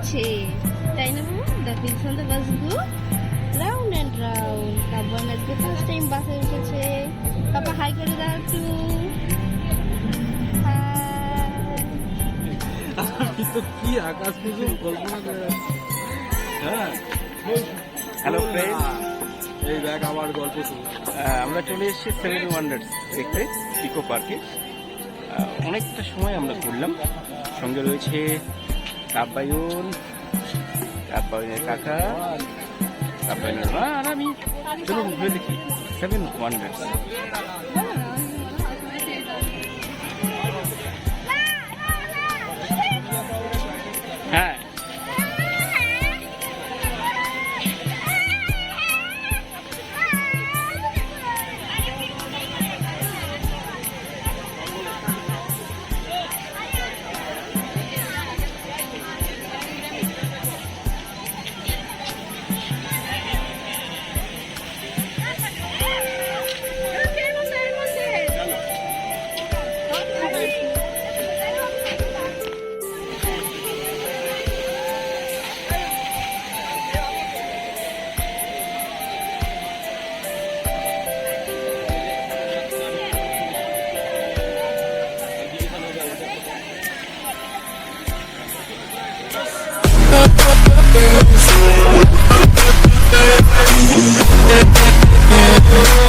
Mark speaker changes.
Speaker 1: যাচ্ছে, তাই না মামা? The wheels on the bus go round and round. Cubbon আজকে ফার্স্ট টাইম বাসে উঠেছে। পাপা হাই করে দাও একটু।
Speaker 2: কি আকাশ কুসুম কল্পনা করে যাচ্ছে। হ্যাঁ,
Speaker 3: হ্যালো ফ্রেন্ড,
Speaker 2: এই দেখ আমার গল্প শুনলাম।
Speaker 3: আমরা চলে এসেছি 7 ওয়ান্ডার্স দেখতে, ইকো পার্কে। অনেকটা সময় আমরা ঘুরলাম। সঙ্গে রয়েছে কাব্বায়নের কাকা, কাব্বায়নের মা আর আমি। চলুন ঘুরে দেখি 7 ওয়ান্ডার্স। হ্যাঁ,
Speaker 4: Yeah.